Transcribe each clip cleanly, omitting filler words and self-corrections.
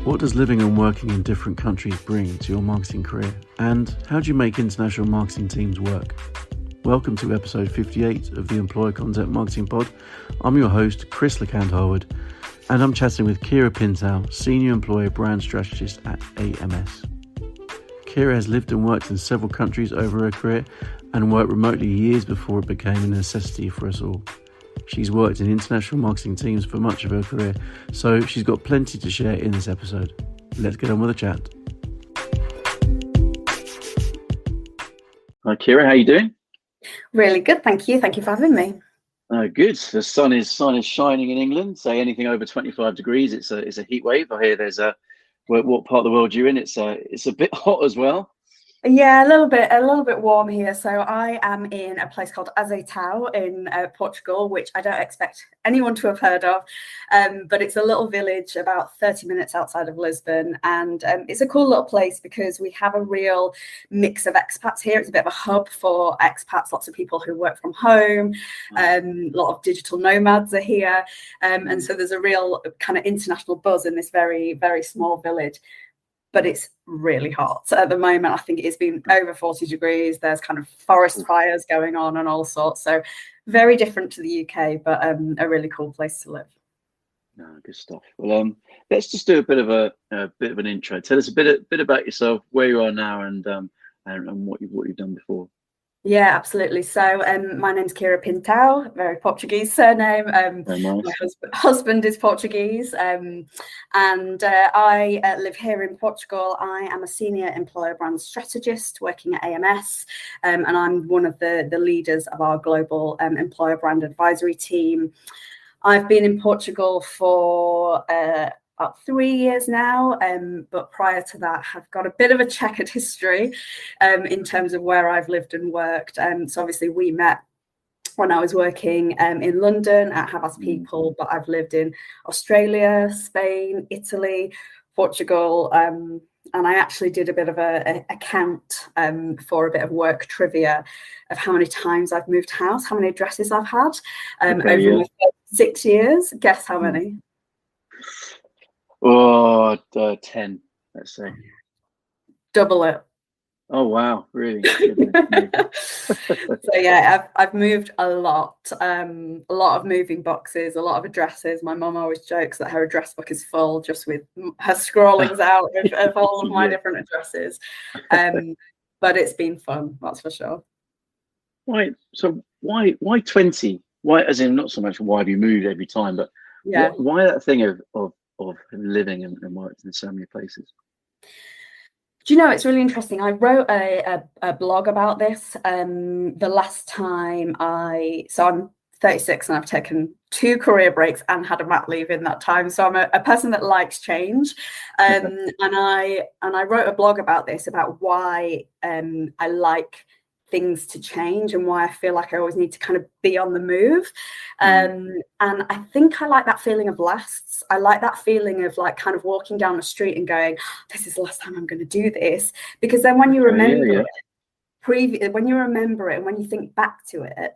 What does living and working in different countries bring to your marketing career? And how do you make international marketing teams work? Welcome to episode 58 of the Employer Content Marketing Pod. I'm your host, Chris LeCant-Harwood, and I'm chatting with Keira Pintão, Senior Employer Brand Strategist at AMS. Keira has lived and worked in several countries over her career and worked remotely years before it became a necessity for us all. She's worked in international marketing teams for much of her career, so she's got plenty to share in this episode. Let's get on with the chat. Hi Keira, how are you doing? Really good, thank you. Thank you for having me. Good. The sun is shining in England. Say anything over 25 degrees, it's a heat wave. I hear there's what part of the world you're in? It's a bit hot as well. Yeah, a little bit warm here. So I am in a place called Azeitão in Portugal, which I don't expect anyone to have heard of, but it's a little village about 30 minutes outside of Lisbon, and it's a cool little place because we have a real mix of expats here. It's a bit of a hub for expats, lots of people who work from home, a lot of digital nomads are here, and so there's a real kind of international buzz in this very, very small village. But it's really hot. So at the moment, I think it's been over 40 degrees. There's kind of forest fires going on and all sorts. So very different to the UK, but a really cool place to live. Good stuff. Well, let's just do a bit of an intro. Tell us a bit about yourself, where you are now, and what you've done before. Yeah, absolutely. So my name's Keira Pintão, very Portuguese surname. Very nice. My husband is Portuguese, and I live here in Portugal. I am a senior employer brand strategist working at AMS, and I'm one of the leaders of our global employer brand advisory team. I've been in Portugal for about 3 years now, but prior to that have got a bit of a checkered history in terms of where I've lived and worked. So obviously we met when I was working in London at Havas People, but I've lived in Australia, Spain, Italy, Portugal, and I actually did a bit of a count for a bit of work trivia of how many times I've moved house, how many addresses I've had over my 6 years. Guess how many? 10, let's say. Double it. Oh wow, really? So yeah, I've moved a lot of moving boxes, a lot of addresses. My mum always jokes that her address book is full just with her scrollings out of all of my different addresses. But it's been fun, that's for sure. Right. So why 20? Why, as in not so much why have you moved every time, but why that thing of living and worked in so many places? Do you know, it's really interesting. I wrote a blog about this the last time so I'm 36 and I've taken 2 career breaks and had a mat leave in that time. So I'm a person that likes change. And I wrote a blog about this, about why I like things to change and why I feel like I always need to kind of be on the move. And I think I like that feeling of lasts. I like that feeling of like kind of walking down the street and going, this is the last time I'm going to do this. Because then when you remember it, when you remember it and when you think back to it,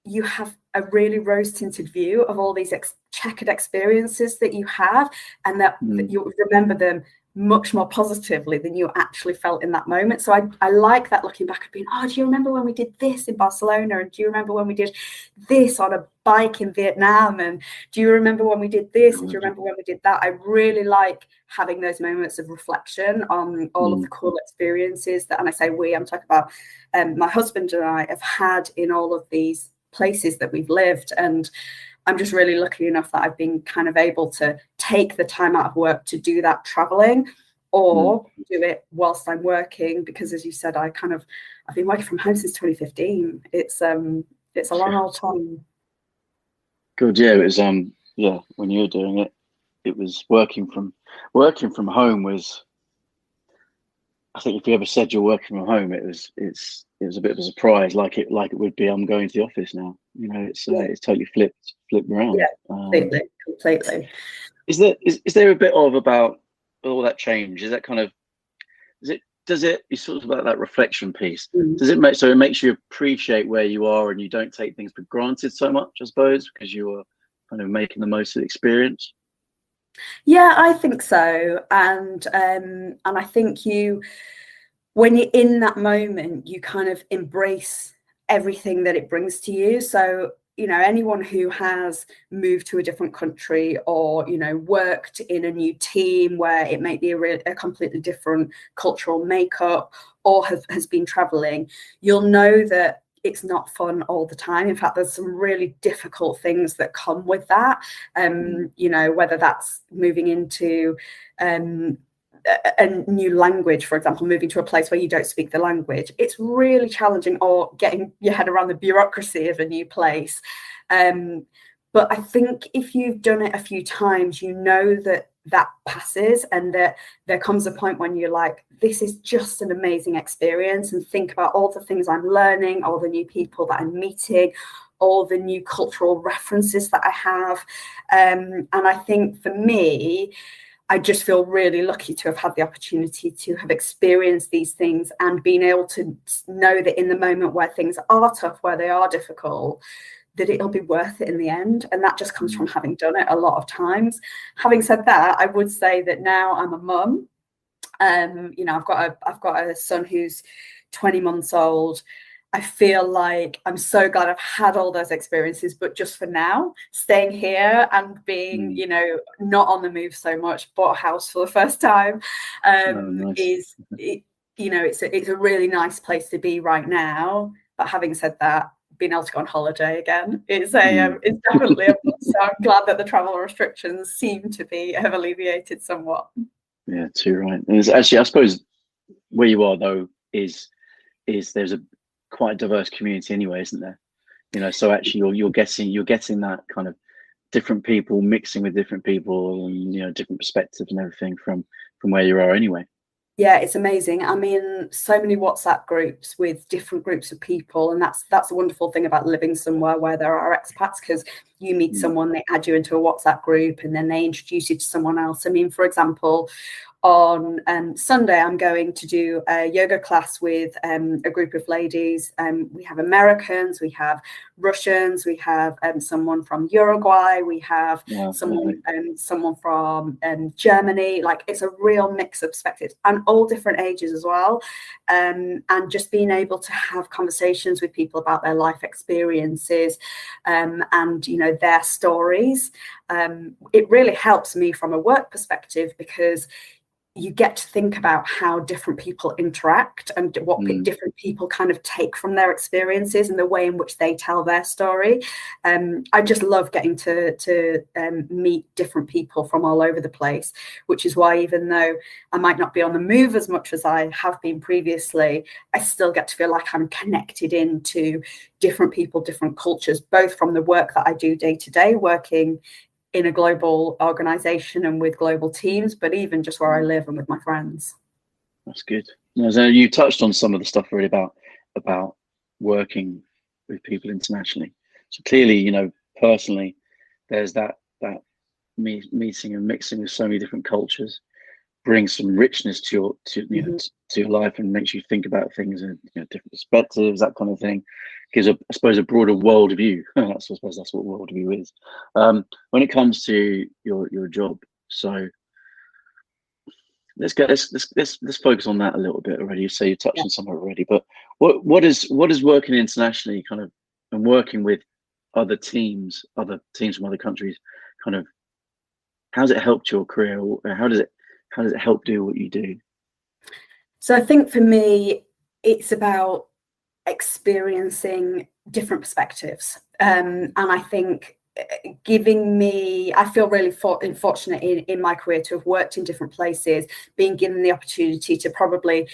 you have a really rose-tinted view of all these checkered experiences that you have, and that you remember them much more positively than you actually felt in that moment. So I like that, looking back and being, do you remember when we did this in Barcelona? And do you remember when we did this on a bike in Vietnam? And do you remember when we did this? And do you remember when we did that? I really like having those moments of reflection on all of the cool experiences that, and I say I'm talking about my husband and I have had in all of these places that we've lived. And I'm just really lucky enough that I've been kind of able to take the time out of work to do that traveling, or do it whilst I'm working, because as you said, I've been working from home since 2015. It's a long old time. Good. Yeah, it was when you were doing it, it was working from home was, I think if you ever said you're working from home, it was a bit of a surprise, like it would be. I'm going to the office now. You know, it's totally flipped around. Yeah, completely. Is there a bit of about all that change? Is that kind of you sort of about that reflection piece? Does it makes you appreciate where you are and you don't take things for granted so much, I suppose, because you are kind of making the most of the experience? Yeah, I think so. And I think when you're in that moment, you kind of embrace everything that it brings to you. So, anyone who has moved to a different country or, worked in a new team where it may be a completely different cultural makeup or has been traveling, you'll know that it's not fun all the time. In fact, there's some really difficult things that come with that. Whether that's moving into a new language, for example, moving to a place where you don't speak the language, it's really challenging, or getting your head around the bureaucracy of a new place. But I think if you've done it a few times, you know that passes, and that there comes a point when you're like, this is just an amazing experience, and think about all the things I'm learning, all the new people that I'm meeting, all the new cultural references that I have. And I think for me, I just feel really lucky to have had the opportunity to have experienced these things and been able to know that in the moment where things are tough, where they are difficult, that it'll be worth it in the end. And that just comes from having done it a lot of times. Having said that, I would say that now I'm a mum. I've got a son who's 20 months old. I feel like I'm so glad I've had all those experiences, but just for now, staying here and being, not on the move so much, bought a house for the first time, nice. It's a really nice place to be right now. But having said that, being able to go on holiday again is it's definitely a plus. So I'm glad that the travel restrictions seem to have alleviated somewhat. Yeah, too right. And it's actually, I suppose, where you are though is there's a quite a diverse community anyway, isn't there? So actually you're getting that kind of different people mixing with different people, and different perspectives and everything from where you are anyway. Yeah, it's amazing. I'm in so many WhatsApp groups with different groups of people, and that's a wonderful thing about living somewhere where there are expats, because you meet someone, they add you into a WhatsApp group, and then they introduce you to someone else. I mean, for example, on Sunday, I'm going to do a yoga class with a group of ladies. We have Americans, we have Russians, we have someone from Uruguay, we have someone from Germany. Like, it's a real mix of perspectives, and all different ages as well. And just being able to have conversations with people about their life experiences and their stories. It really helps me from a work perspective, because you get to think about how different people interact and what different people kind of take from their experiences and the way in which they tell their story. I just love getting to meet different people from all over the place, which is why, even though I might not be on the move as much as I have been previously, I still get to feel like I'm connected into different people, different cultures, both from the work that I do day to day, working in a global organization and with global teams, but even just where I live and with my friends. That's good. So you touched on some of the stuff already about working with people internationally. So clearly, personally, there's that meeting and mixing with so many different cultures brings some richness to your life, and makes you think about things in different perspectives, that kind of thing. Gives I suppose a broader world view. I suppose that's what world view is. When it comes to your job, so let's focus on that a little bit already. So you touched on some already, but what is working internationally, kind of, and working with other teams from other countries, kind of, how's it helped your career? Or how does it help do what you do? So I think for me, it's about experiencing different perspectives. And I think I feel really fortunate in my career to have worked in different places, being given the opportunity to probably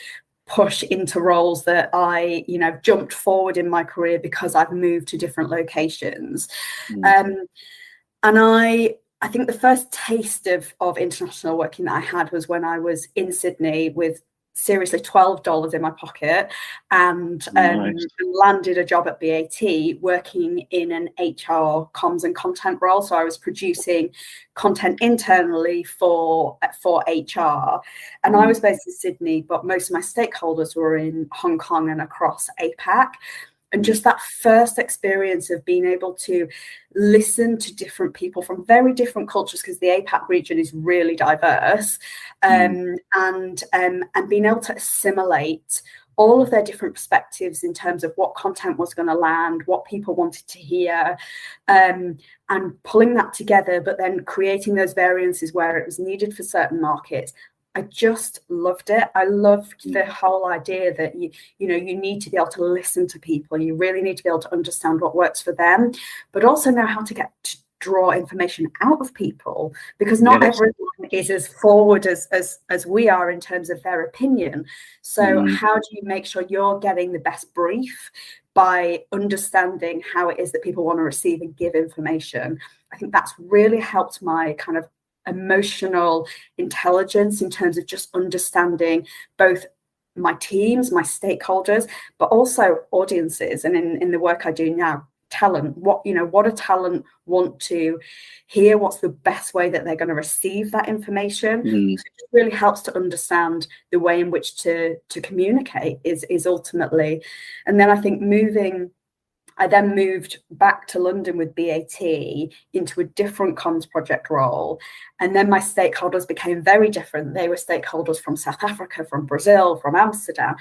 push into roles that I, jumped forward in my career because I've moved to different locations. And I think the first taste of international working that I had was when I was in Sydney with seriously $12 in my pocket, and landed a job at BAT working in an HR comms and content role. So I was producing content internally for HR, and I was based in Sydney, but most of my stakeholders were in Hong Kong and across APAC. And just that first experience of being able to listen to different people from very different cultures, because the APAC region is really diverse, and being able to assimilate all of their different perspectives in terms of what content was going to land, what people wanted to hear, and pulling that together, but then creating those variances where it was needed for certain markets. I just loved it. I loved the whole idea that you need to be able to listen to people. You really need to be able to understand what works for them, but also know how to draw information out of people, because not everyone is as forward as we are in terms of their opinion. So how do you make sure you're getting the best brief by understanding how it is that people want to receive and give information? I think that's really helped my kind of emotional intelligence in terms of just understanding both my teams, my stakeholders, but also audiences. And in the work I do now, talent, what do talent want to hear? What's the best way that they're going to receive that information? So it really helps to understand the way in which to communicate is ultimately. And then I think I then moved back to London with BAT into a different comms project role. And then my stakeholders became very different. They were stakeholders from South Africa, from Brazil, from Amsterdam,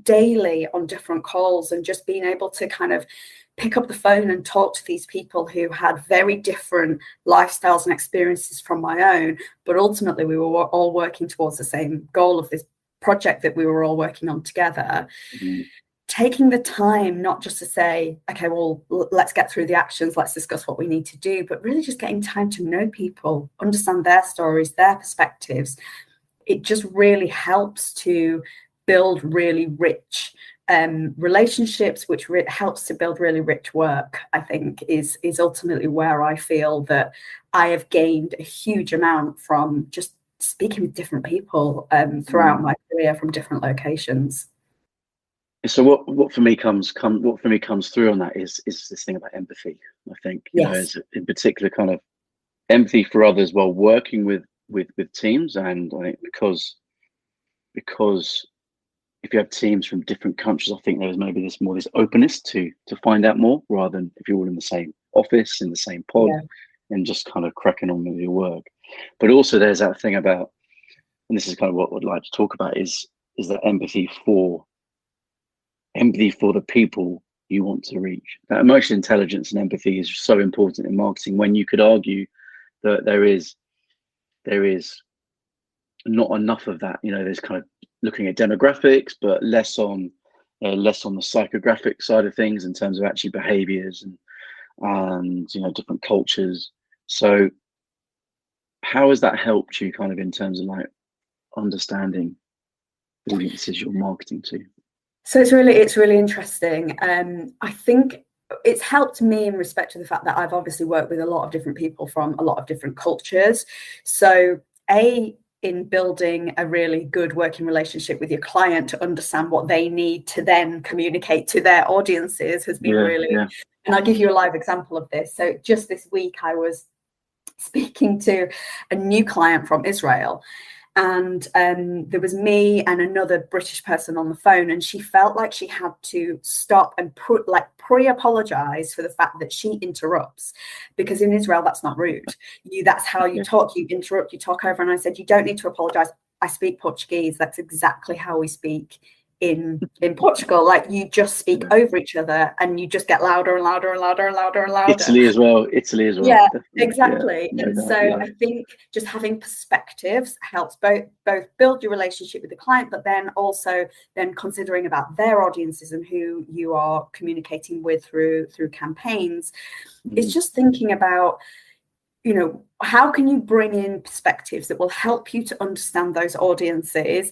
daily on different calls, and just being able to kind of pick up the phone and talk to these people who had very different lifestyles and experiences from my own. But ultimately, we were all working towards the same goal of this project that we were all working on together. Taking the time not just to say, okay, well, let's get through the actions, let's discuss what we need to do, but really just getting time to know people, understand their stories, their perspectives. It just really helps to build really rich relationships, which helps to build really rich work. I think is ultimately where I feel that I have gained a huge amount from just speaking with different people throughout my career from different locations. So what for me comes through on that is this thing about empathy. I think in particular kind of empathy for others while working with teams, and I think because if you have teams from different countries, I think there's maybe this openness to find out more, rather than if you're all in the same office, in the same pod, and just kind of cracking on with your work. But also there's that thing about, and this is kind of what I'd like to talk about, is that empathy for the people you want to reach. That emotional intelligence and empathy is so important in marketing, when you could argue that there is not enough of that. There's kind of looking at demographics, but less on the psychographic side of things in terms of actually behaviors and different cultures. So how has that helped you kind of in terms of like understanding audiences you're marketing to? So it's really interesting. I think it's helped me in respect to the fact that I've obviously worked with a lot of different people from a lot of different cultures. So in building a really good working relationship with your client to understand what they need to then communicate to their audiences has been and I'll give you a live example of this. So just this week I was speaking to a new client from Israel, and there was me and another British person on the phone, and she felt like she had to stop and pre-apologize for the fact that she interrupts, because in Israel that's not rude. That's how you talk. You interrupt, you talk over. And I said, you don't need to apologize. I speak Portuguese. That's exactly how we speak in Portugal. Like, you just speak over each other, and you just get louder and louder and louder and louder and louder. Italy as well. Yeah, exactly. And so I think just having perspectives helps both build your relationship with the client, but then also considering about their audiences and who you are communicating with through campaigns. It's just thinking about, how can you bring in perspectives that will help you to understand those audiences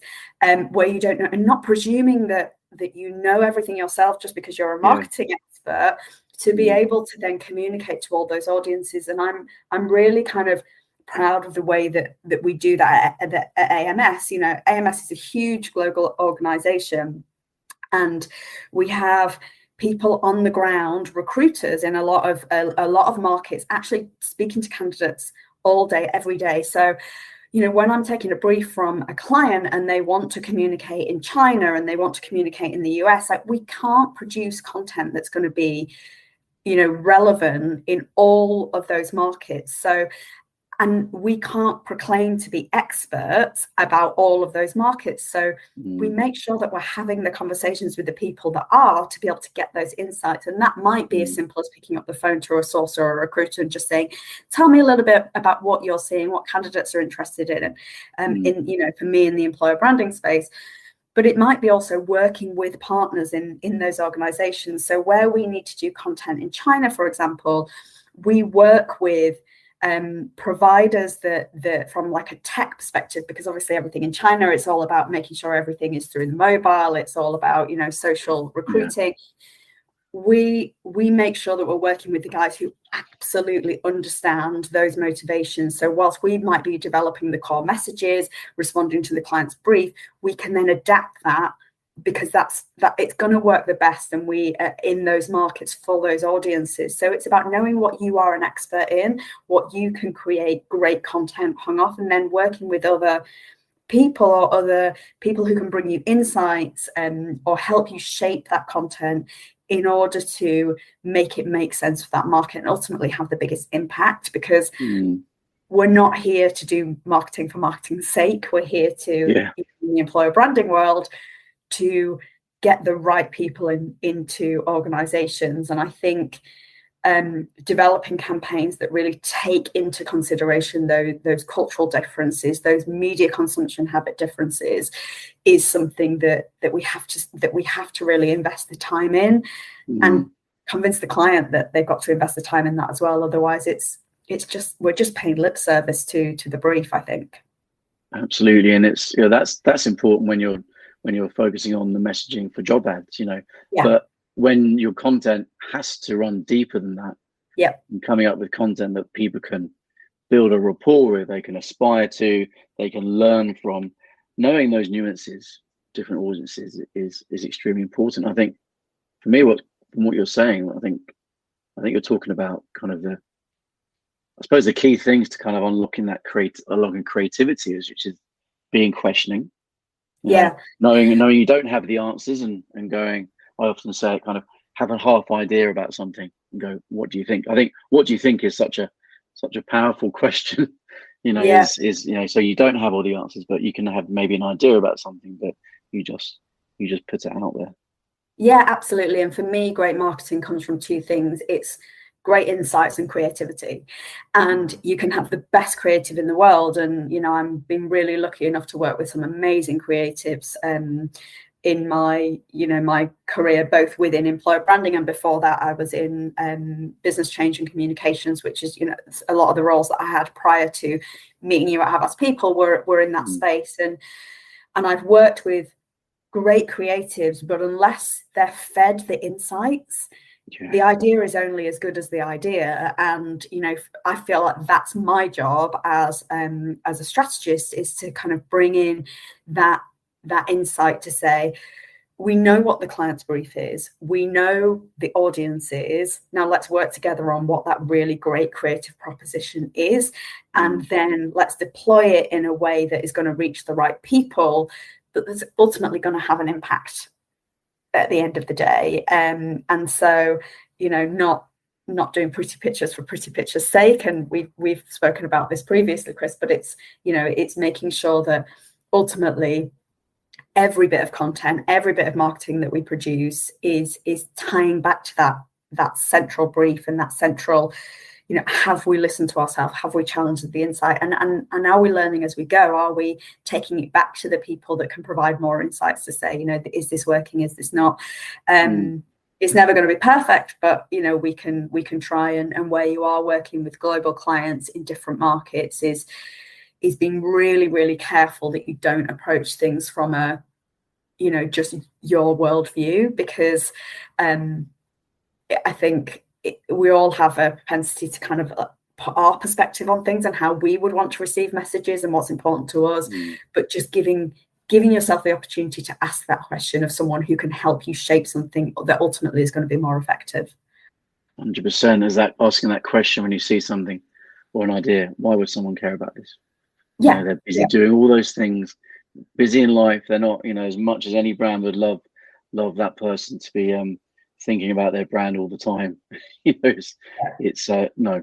where you don't know, and not presuming that you know everything yourself just because you're a marketing expert, to be able to then communicate to all those audiences. And I'm really kind of proud of the way that we do that at AMS. AMS is a huge global organization, and we have people on the ground, recruiters in a lot of markets, actually speaking to candidates all day, every day. So, when I'm taking a brief from a client and they want to communicate in China and they want to communicate in the US, like, we can't produce content that's going to be, relevant in all of those markets. So, and we can't proclaim to be experts about all of those markets. So we make sure that we're having the conversations with the people that are, to be able to get those insights. And that might be as simple as picking up the phone to a source or a recruiter and just saying, tell me a little bit about what you're seeing, what candidates are interested in, for me in the employer branding space. But it might be also working with partners in those organizations. So where we need to do content in China, for example, we work with providers that from like a tech perspective, because obviously everything in China, it's all about making sure everything is through the mobile. It's all about, social recruiting. We make sure that we're working with the guys who absolutely understand those motivations. So whilst we might be developing the core messages, responding to the client's brief, we can then adapt that, because that it's going to work the best, and we in those markets for those audiences. So it's about knowing what you are an expert in, what you can create great content hung off, and then working with other people or other people who can bring you insights or help you shape that content in order to make it make sense for that market and ultimately have the biggest impact. Because we're not here to do marketing for marketing's sake. We're here to, in the employer branding world, to get the right people into organizations. And I think developing campaigns that really take into consideration those cultural differences, those media consumption habit differences, is something that we have to really invest the time in, and convince the client that they've got to invest the time in that as well. Otherwise, we're just paying lip service to the brief, I think. Absolutely, and it's that's important when you're focusing on the messaging for job ads, but when your content has to run deeper than that, and coming up with content that people can build a rapport with, they can aspire to, they can learn from, knowing those nuances, different audiences is extremely important. I think for me, from what you're saying, I think you're talking about kind of the key things to kind of unlocking creativity which is being questioning. Knowing you don't have the answers and going, I often say, kind of have a half idea about something and go, what do you think? I think what do you think is such a powerful question, is so you don't have all the answers, but you can have maybe an idea about something, but you just put it out there. Yeah, absolutely. And for me, great marketing comes from two things. It's great insights and creativity, and you can have the best creative in the world. And I've been really lucky enough to work with some amazing creatives in my my career, both within employer branding, and before that I was in business change and communications, which is a lot of the roles that I had prior to meeting you at Have Asked People were in that space. And I've worked with great creatives, but unless they're fed the insights, the idea is only as good as the idea. And I feel like that's my job as a strategist, is to kind of bring in that insight to say, we know what the client's brief is, we know the audience is, now let's work together on what that really great creative proposition is, and then let's deploy it in a way that is going to reach the right people, but that's ultimately going to have an impact at the end of the day. And so not doing pretty pictures for pretty pictures' sake, and we've spoken about this previously, Chris, but it's it's making sure that ultimately every bit of content, every bit of marketing that we produce is tying back to that central brief and that central, have we listened to ourselves? Have we challenged the insight? And are we learning as we go? Are we taking it back to the people that can provide more insights to say, is this working? Is this not? It's never going to be perfect, but we can try. And where you are working with global clients in different markets is being really, really careful that you don't approach things from a, just your worldview, because I think we all have a propensity to kind of put our perspective on things and how we would want to receive messages and what's important to us, but just giving yourself the opportunity to ask that question of someone who can help you shape something that ultimately is going to be more effective. 100%. Is that asking that question when you see something or an idea, why would someone care about this? They're busy doing all those things, busy in life. They're not, as much as any brand would love that person to be thinking about their brand all the time. It's no,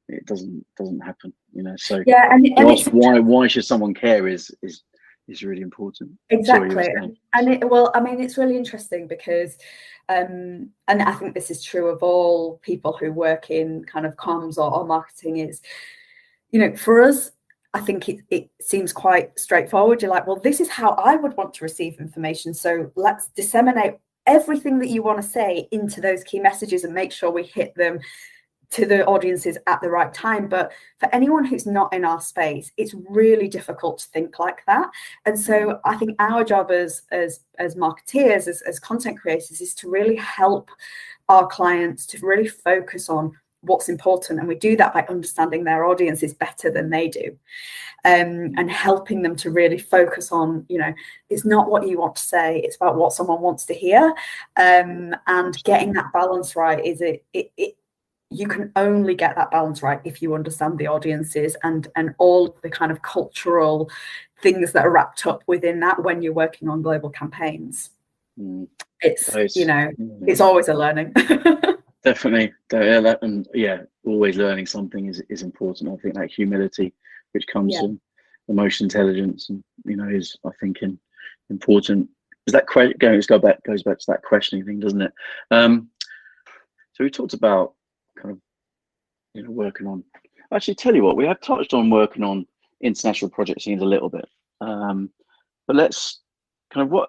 it doesn't happen. So and ask why should someone care is really important. Exactly. And it's really interesting because and I think this is true of all people who work in kind of comms or marketing, is for us, I think it seems quite straightforward. You're like, well, this is how I would want to receive information, so let's disseminate everything that you want to say into those key messages and make sure we hit them to the audiences at the right time. But for anyone who's not in our space, it's really difficult to think like that. And so I think our job as marketeers, as content creators, is to really help our clients to really focus on what's important. And we do that by understanding their audiences better than they do, and helping them to really focus on, it's not what you want to say, it's about what someone wants to hear. And getting that balance right is you can only get that balance right if you understand the audiences and all the kind of cultural things that are wrapped up within that when you're working on global campaigns. It's it's always a learning. Definitely. Always learning something is important. I think that humility which comes from emotional intelligence and is, I think, important. Is that goes back to that questioning thing, doesn't it? So we talked about kind of working on, actually, tell you what, we have touched on working on international project scenes a little bit, but let's kind of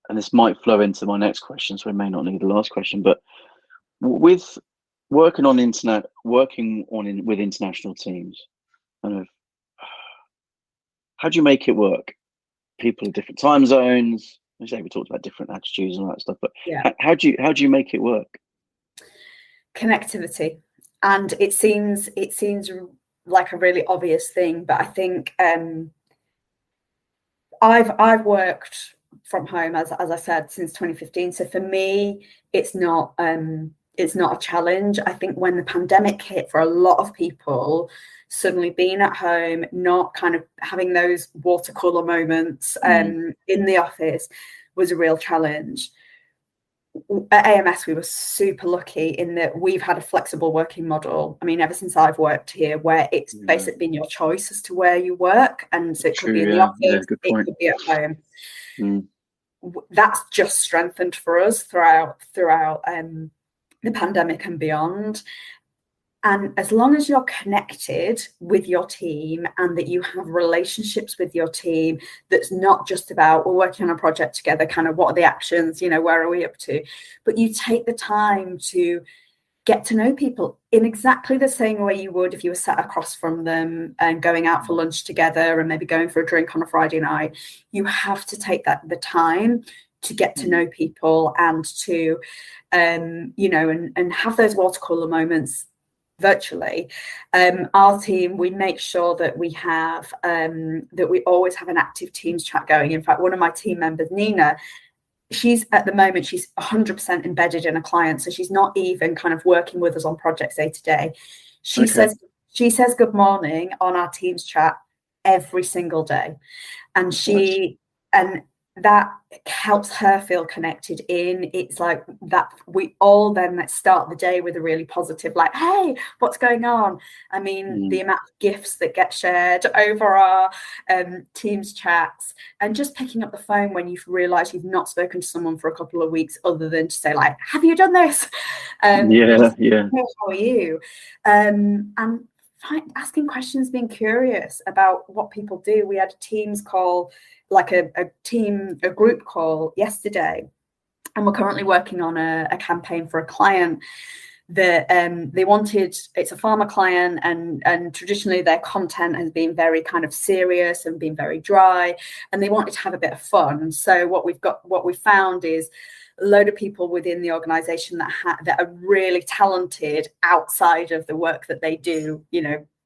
and this might flow into my next question, so we may not need the last question, but with working on with international teams, kind of, how do you make it work? People of different time zones. We talked about different attitudes and all that stuff, but how do you make it work? Connectivity. And it seems like a really obvious thing, but I think I've worked from home, as I said, since 2015. So for me, it's not a challenge. I think when the pandemic hit, for a lot of people, suddenly being at home, not kind of having those water cooler moments in the office was a real challenge. At AMS, we were super lucky in that we've had a flexible working model. I mean, ever since I've worked here, where it's basically been your choice as to where you work. And so it could be in the office, it could be at home. That's just strengthened for us throughout the pandemic and beyond. And as long as you're connected with your team and that you have relationships with your team, that's not just about, we're working on a project together, kind of what are the actions, where are we up to? But you take the time to get to know people in exactly the same way you would if you were sat across from them and going out for lunch together and maybe going for a drink on a Friday night. You have to take the time to get to know people and to, and have those water cooler moments virtually. Our team, we make sure that we have that we always have an active Teams chat going. In fact, one of my team members, Nina, she's 100% embedded in a client, so she's not even kind of working with us on projects day to day. She says good morning on our Teams chat every single day, and that helps her feel connected in. It's like that we all then start the day with a really positive, like, hey, what's going on? I mean, the amount of gifts that get shared over our Teams chats, and just picking up the phone when you've realized you've not spoken to someone for a couple of weeks, other than to say, like, have you done this? How are you? And asking questions, being curious about what people do. We had a Teams call, like a group call yesterday, and we're currently working on a campaign for a client that they wanted. It's a pharma client, and traditionally their content has been very kind of serious and been very dry, and they wanted to have a bit of fun. So what we found is a load of people within the organization that are really talented outside of the work that they do,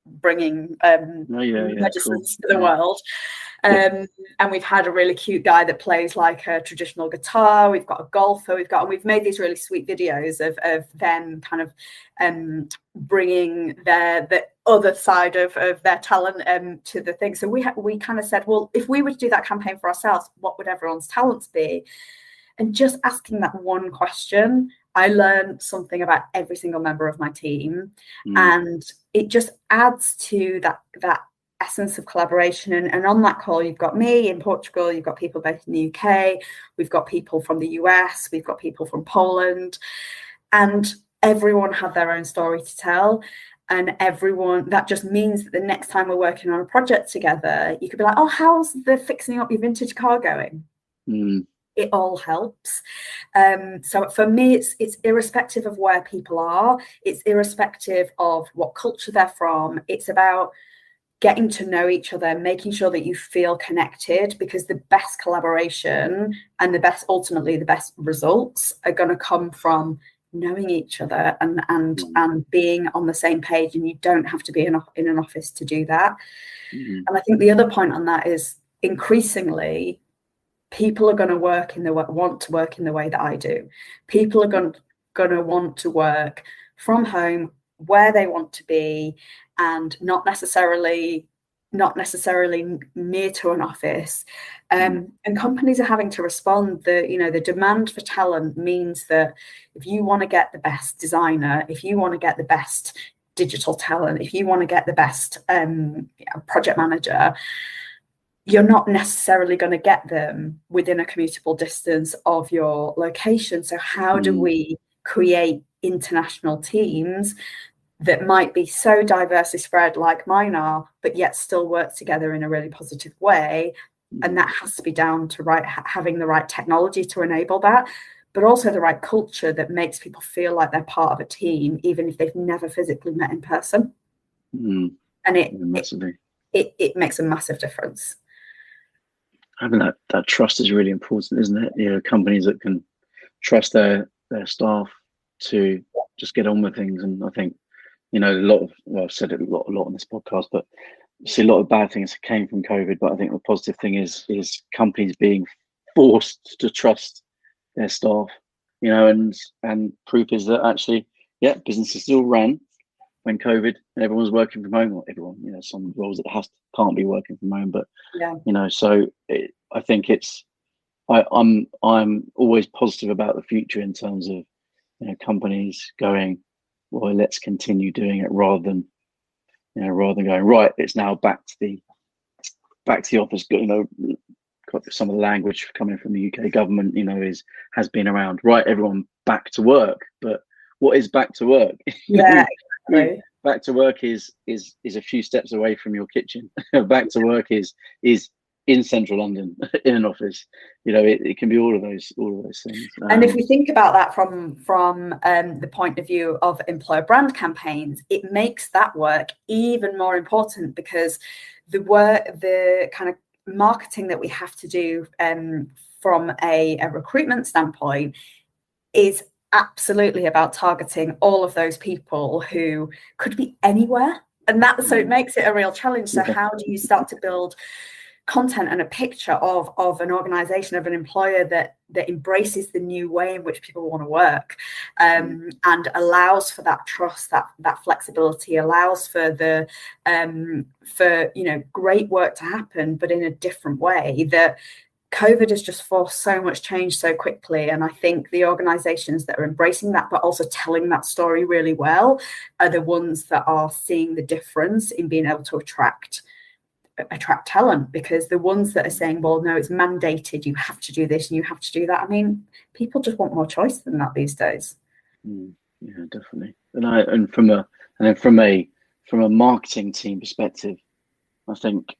bringing medicines cool. to the world. And we've had a really cute guy that plays like a traditional guitar. We've got a golfer. And we've made these really sweet videos of them kind of bringing the other side of their talent to the thing. So we kind of said, well, if we were to do that campaign for ourselves, what would everyone's talents be? And just asking that one question, I learned something about every single member of my team, and it just adds to that essence of collaboration. And on that call, you've got me in Portugal, you've got people based in the UK, we've got people from the US, we've got people from Poland, and everyone had their own story to tell. And that just means that the next time we're working on a project together, you could be like, oh, how's the fixing up your vintage car going? It all helps. So for me, it's irrespective of where people are. It's irrespective of what culture they're from. It's about getting to know each other, making sure that you feel connected, because the best collaboration and ultimately the best results are going to come from knowing each other and being on the same page. And you don't have to be in an office to do that. And I think the other point on that is, increasingly, people are going to want to work in the way that I do. People are going to want to work from home, where they want to be, and not necessarily near to an office. And companies are having to respond. The demand for talent means that if you want to get the best designer, if you want to get the best digital talent, if you want to get the best project manager, you're not necessarily going to get them within a commutable distance of your location. So how do we create international teams that might be so diversely spread like mine are, but yet still work together in a really positive way? And that has to be down to having the right technology to enable that, but also the right culture that makes people feel like they're part of a team, even if they've never physically met in person. And it makes a massive difference. Having that trust is really important, isn't it? Companies that can trust their staff to just get on with things. And I think, I've said it a lot on this podcast, but you see a lot of bad things that came from COVID. But I think the positive thing is companies being forced to trust their staff, and proof is that actually, businesses still ran when COVID and everyone was working from home. Or everyone, some roles that can't be working from home, but so I think I'm always positive about the future in terms of companies going, well, let's continue doing it rather than going, right, it's now back to the office. Some of the language coming from the UK government, has been around, right, everyone back to work. But what is back to work? Exactly. Back to work is a few steps away from your kitchen. Back to work is in central London in an office. It can be all of those things. And if we think about that from the point of view of employer brand campaigns, it makes that work even more important, because the kind of marketing that we have to do from a recruitment standpoint is absolutely about targeting all of those people who could be anywhere. And so it makes it a real challenge. So how do you start to build content and a picture of an organization, of an employer that embraces the new way in which people want to work, and allows for that trust, that flexibility, allows for great work to happen, but in a different way. That COVID has just forced so much change so quickly. And I think the organizations that are embracing that, but also telling that story really well, are the ones that are seeing the difference in being able to attract talent. Because the ones that are saying, well, no, it's mandated, you have to do this and you have to do that. I mean, people just want more choice than that these days. Yeah, definitely. And from a marketing team perspective, I think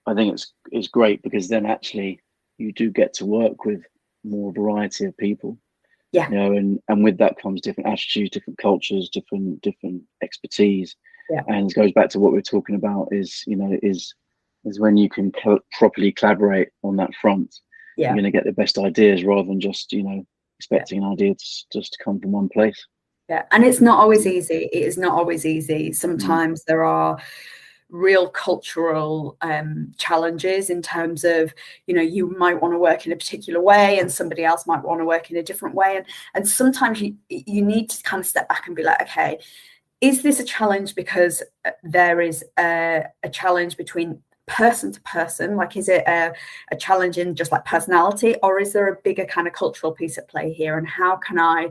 it's great, because then actually you do get to work with more variety of people. Yeah. And with that comes different attitudes, different cultures, different expertise. Yeah. And it goes back to what we're talking about is when you can properly collaborate on that front, you're going to get the best ideas, rather than just expecting an idea just to come from one place. Yeah, and it's not always easy. It is not always easy. Sometimes there are real cultural challenges in terms of, you might want to work in a particular way and somebody else might want to work in a different way. And sometimes you need to kind of step back and be like, okay, is this a challenge because there is a challenge between person to person? Like, is it a challenge in just like personality, or is there a bigger kind of cultural piece at play here? And how can I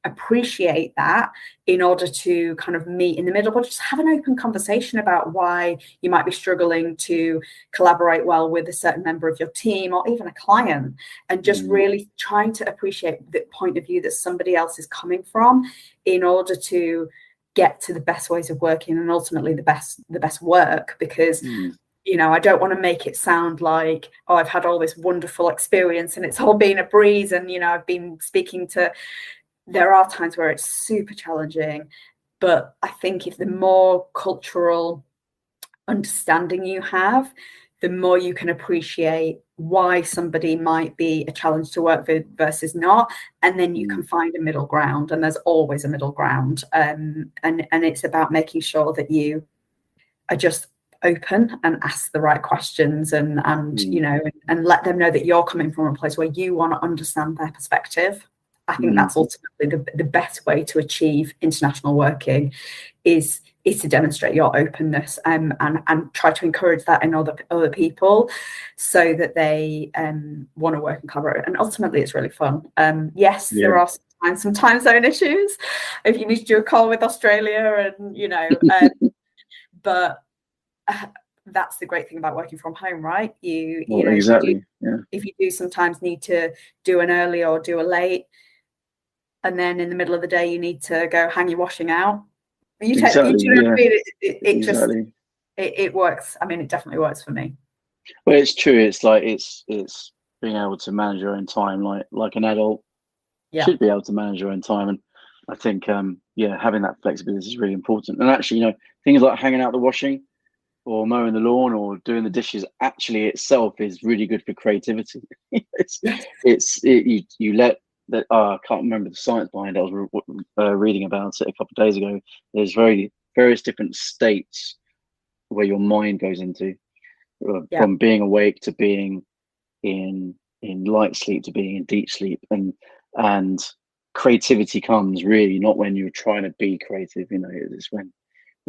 appreciate that in order to kind of meet in the middle, but just have an open conversation about why you might be struggling to collaborate well with a certain member of your team or even a client, and just really trying to appreciate the point of view that somebody else is coming from in order to get to the best ways of working and ultimately the best work. Because I don't want to make it sound like, oh, I've had all this wonderful experience and it's all been a breeze, and I've been speaking to. There are times where it's super challenging, but I think if the more cultural understanding you have, the more you can appreciate why somebody might be a challenge to work with versus not, and then you can find a middle ground, and there's always a middle ground, and it's about making sure that you are just open and ask the right questions, and let them know that you're coming from a place where you want to understand their perspective. I think that's ultimately the best way to achieve international working is to demonstrate your openness, and try to encourage that in other people so that they want to work and collaborate. And ultimately, it's really fun. There are some time zone issues if you need to do a call with Australia, and but that's the great thing about working from home, right? Exactly. If you do sometimes need to do an early or do a late, and then in the middle of the day you need to go hang your washing out. It works. I mean, it definitely works for me. Well, it's true. It's like it's being able to manage your own time, like an adult should be able to manage your own time. And I think having that flexibility is really important. And actually, things like hanging out the washing or mowing the lawn or doing the dishes actually itself is really good for creativity. You let that. I can't remember the science behind it. I was reading about it a couple of days ago. There's various different states where your mind goes into, from being awake to being in light sleep to being in deep sleep, and creativity comes really not when you're trying to be creative. It's when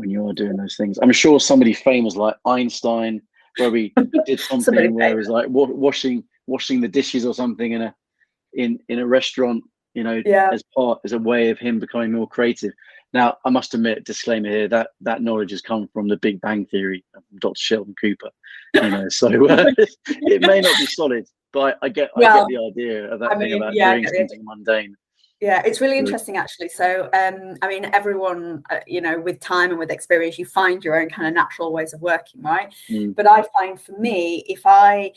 you're doing those things. I'm sure somebody famous like Einstein, where we did something where it was like washing the dishes or something in a restaurant, as a way of him becoming more creative. Now, I must admit, disclaimer here, that knowledge has come from the Big Bang Theory of Dr. Sheldon Cooper. So it may not be solid, but I get the idea of that thing about doing something mundane. Yeah, it's really interesting, actually. So, everyone, with time and with experience, you find your own kind of natural ways of working, right? But I find for me, if I,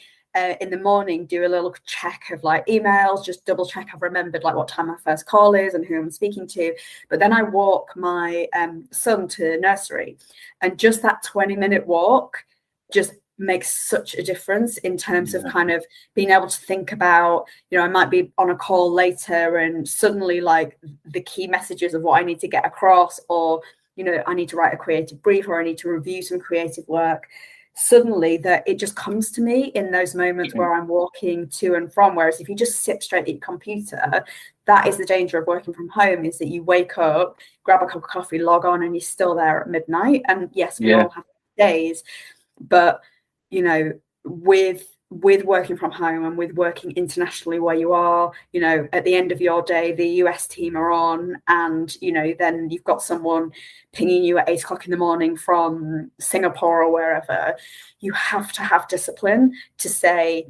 in the morning, do a little check of like emails, just double check I've remembered like what time my first call is and who I'm speaking to. But then I walk my son to nursery, and just that 20-minute walk just makes such a difference in terms of kind of being able to think about, I might be on a call later and suddenly like the key messages of what I need to get across, or, I need to write a creative brief, or I need to review some creative work. Suddenly that it just comes to me in those moments where I'm walking to and from. Whereas if you just sit straight at your computer, that is the danger of working from home, is that you wake up, grab a cup of coffee, log on, and you're still there at midnight. And yes, we all have days, but with working from home and with working internationally where you are, at the end of your day, the US team are on, and, then you've got someone pinging you at 8 o'clock in the morning from Singapore or wherever. You have to have discipline to say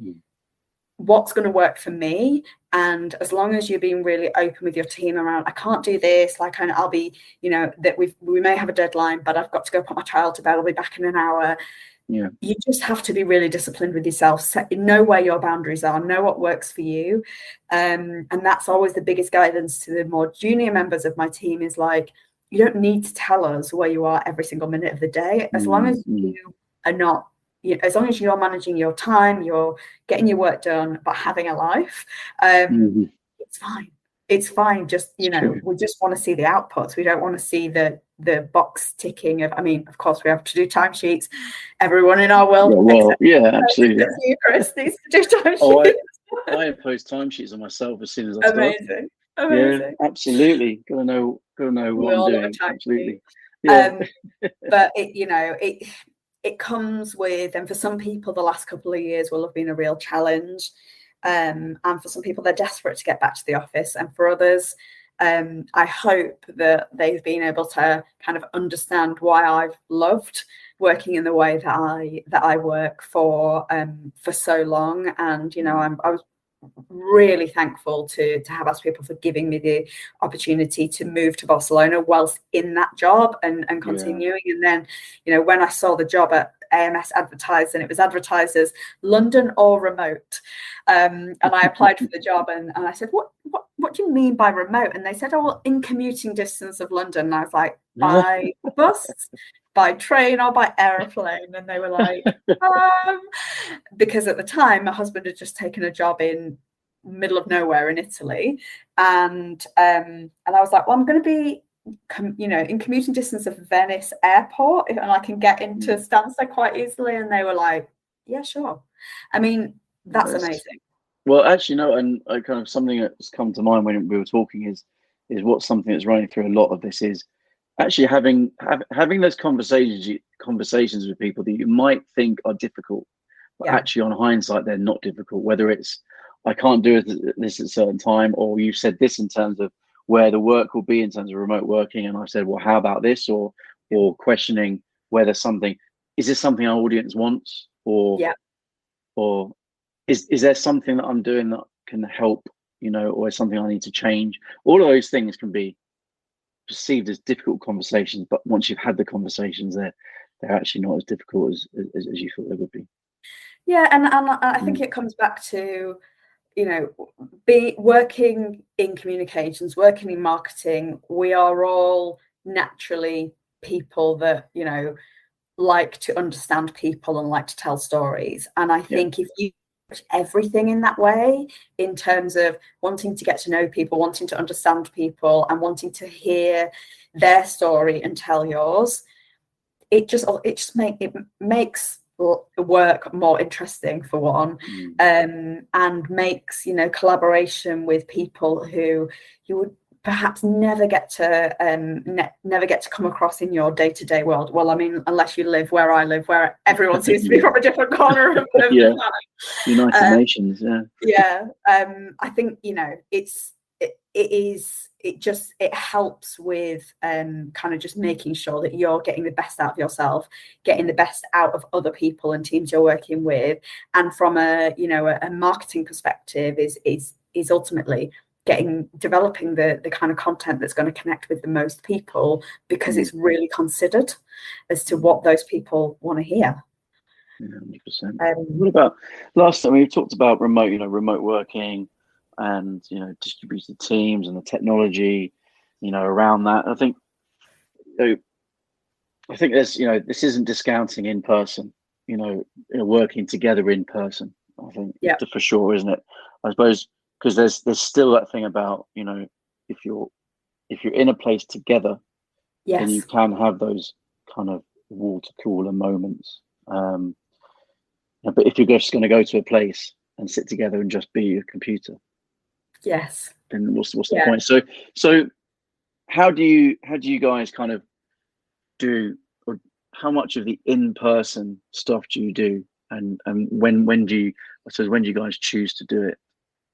what's going to work for me. And as long as you're being really open with your team around, I can't do this, like I'll be, that we may have a deadline, but I've got to go put my child to bed, I'll be back in an hour. You just have to be really disciplined with yourself, know where your boundaries are, know what works for you, and that's always the biggest guidance to the more junior members of my team, is like, you don't need to tell us where you are every single minute of the day. As long as you are not, as long as you're managing your time, you're getting your work done, but having a life, it's fine. it's fine. Just, you know, true. we just want to see the outputs. We don't want to see the box ticking of, I mean, of course we have to do timesheets. Everyone in our world, absolutely. You, Chris, needs to do timesheets. Oh, I impose timesheets on myself as soon as I start. Amazing. Yeah, absolutely. Gotta know what I'm doing. Absolutely. Yeah. But it comes with, and for some people, the last couple of years will have been a real challenge. And for some people, they're desperate to get back to the office. And for others, I hope that they've been able to kind of understand why I've loved working in the way that I work for so long. And, you know, I was really thankful to have asked people for giving me the opportunity to move to Barcelona whilst in that job and continuing. And then, you know, when I saw the job at AMS advertised, and it was advertised as London or remote, and I applied for the job, and I said, what do you mean by remote? And they said, oh, well, in commuting distance of London. And I was like, by bus, by train, or by aeroplane? And they were like, because at the time my husband had just taken a job in middle of nowhere in Italy, and I was like, well, I'm going to be in commuting distance of Venice airport, and I can get into Stansted quite easily. And they were like, yeah, sure. I mean, that's amazing. Well, actually, no, and kind of something that's come to mind when we were talking is what's something that's running through a lot of this is actually having those conversations with people that you might think are difficult, but actually on hindsight they're not difficult. Whether it's I can't do this at a certain time, or you said this in terms of where the work will be in terms of remote working, and I said, well, how about this, or questioning whether is this something our audience wants, or is there something that I'm doing that can help, you know, or is something I need to change? All of those things can be perceived as difficult conversations, but once you've had the conversations, they're actually not as difficult as you thought they would be. Yeah, and I think it comes back to, you know, working in communications, working in marketing. We are all naturally people that, you know, like to understand people and like to tell stories. And I think if you everything in that way, in terms of wanting to get to know people, wanting to understand people, and wanting to hear their story and tell yours, it makes work more interesting, for one, and makes, you know, collaboration with people who you would perhaps never get to come across in your day-to-day world. Well, I mean, unless you live where I live, where everyone seems to be from a different corner of the planet. United Nations, I think, you know, it helps with kind of just making sure that you're getting the best out of yourself, getting the best out of other people and teams you're working with, and from a marketing perspective is ultimately developing the kind of content that's going to connect with the most people, because it's really considered as to what those people want to hear. 100%. What about last time we talked about remote working and, you know, distributed teams and the technology, you know, around that? I think there's, you know, this isn't discounting in person, you know, working together in person. I think for sure, isn't it? I suppose because there's still that thing about, you know, if you're in a place together, then you can have those kind of water cooler moments. But if you're just going to go to a place and sit together and just be a computer, then what's the point? So how do you guys kind of do, or how much of the in-person stuff do you do, and when do you guys choose to do it?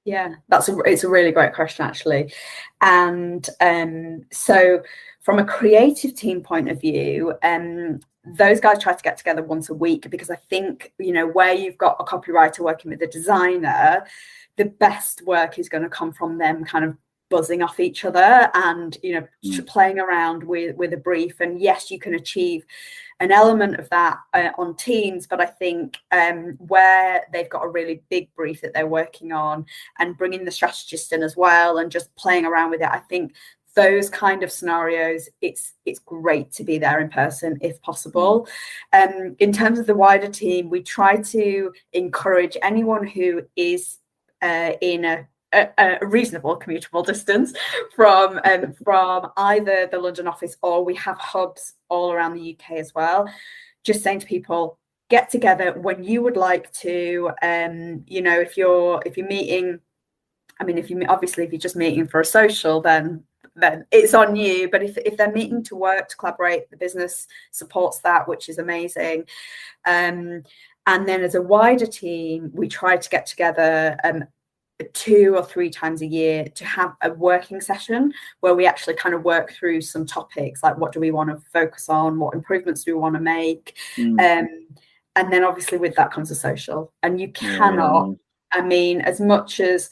Yeah, it's a really great question, actually. And so from a creative team point of view, those guys try to get together once a week, because I think, you know, where you've got a copywriter working with a designer, the best work is going to come from them kind of buzzing off each other and, you know, playing around with a brief. And yes, you can achieve an element of that on Teams, but I think where they've got a really big brief that they're working on, and bringing the strategist in as well and just playing around with it, I think those kind of scenarios, it's great to be there in person if possible. In terms of the wider team, we try to encourage anyone who is in a a reasonable commutable distance from either the London office, or we have hubs all around the UK as well. Just saying to people, get together when you would like to. If you're meeting, I mean, if you're just meeting for a social, then it's on you. But if they're meeting to work, to collaborate, the business supports that, which is amazing. And then as a wider team, we try to get together 2 or 3 times a year to have a working session where we actually kind of work through some topics, like what do we want to focus on, what improvements do we want to make. And then obviously with that comes a social. And you cannot, I mean, as much as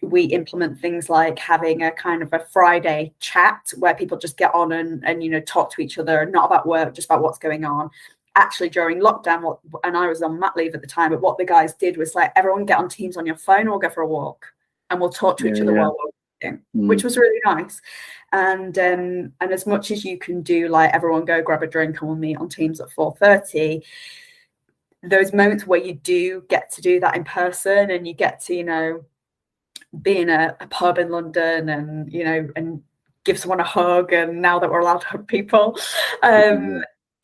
we implement things like having a kind of a Friday chat where people just get on and talk to each other, not about work, just about what's going on. Actually, during lockdown, and I was on mat leave at the time, but what the guys did was like, everyone get on Teams on your phone, and we'll go for a walk, and we'll talk to each other while we're working, which was really nice. And as much as you can do, like, everyone go grab a drink and we'll meet on Teams at 4:30. Those moments where you do get to do that in person, and you get to be in a pub in London, and give someone a hug, and now that we're allowed to hug people.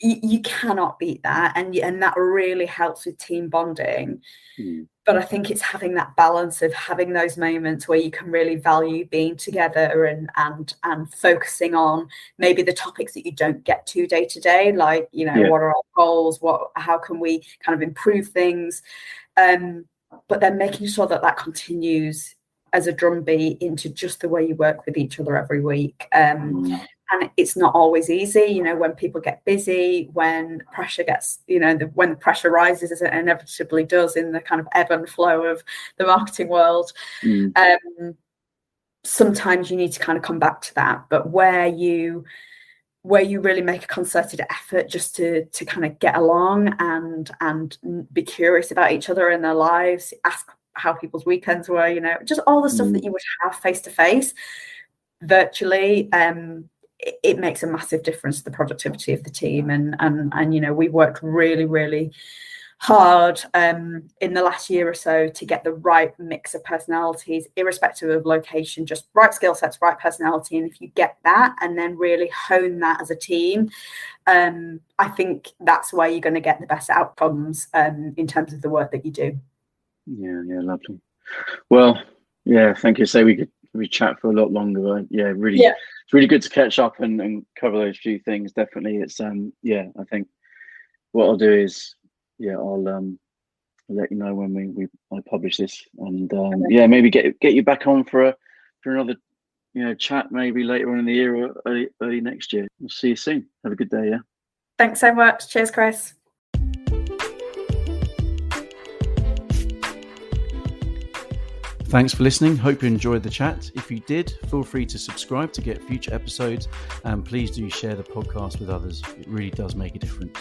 You cannot beat that, and that really helps with team bonding. But I think it's having that balance of having those moments where you can really value being together and focusing on maybe the topics that you don't get to day to day, like what are our goals, how can we kind of improve things, but then making sure that continues as a drumbeat into just the way you work with each other every week. And it's not always easy, when people get busy, when pressure gets, when the pressure rises, as it inevitably does in the kind of ebb and flow of the marketing world. Sometimes you need to kind of come back to that. But where you really make a concerted effort just to kind of get along and be curious about each other and their lives, ask how people's weekends were, just all the stuff that you would have face to face, virtually, it makes a massive difference to the productivity of the team. And we worked really, really hard in the last year or so to get the right mix of personalities, irrespective of location, just right skill sets, right personality. And if you get that and then really hone that as a team, I think that's where you're going to get the best outcomes in terms of the work that you do. Yeah, lovely. Well, thank you. So we chat for a lot longer, but it's really good to catch up and cover those few things. Definitely, it's I think what I'll do is I'll let you know when I publish this, and maybe get you back on for another chat maybe later on in the year or early next year. We'll see you soon. Have a good day. Thanks so much. Cheers, Chris. Thanks for listening. Hope you enjoyed the chat. If you did, feel free to subscribe to get future episodes, and please do share the podcast with others. It really does make a difference.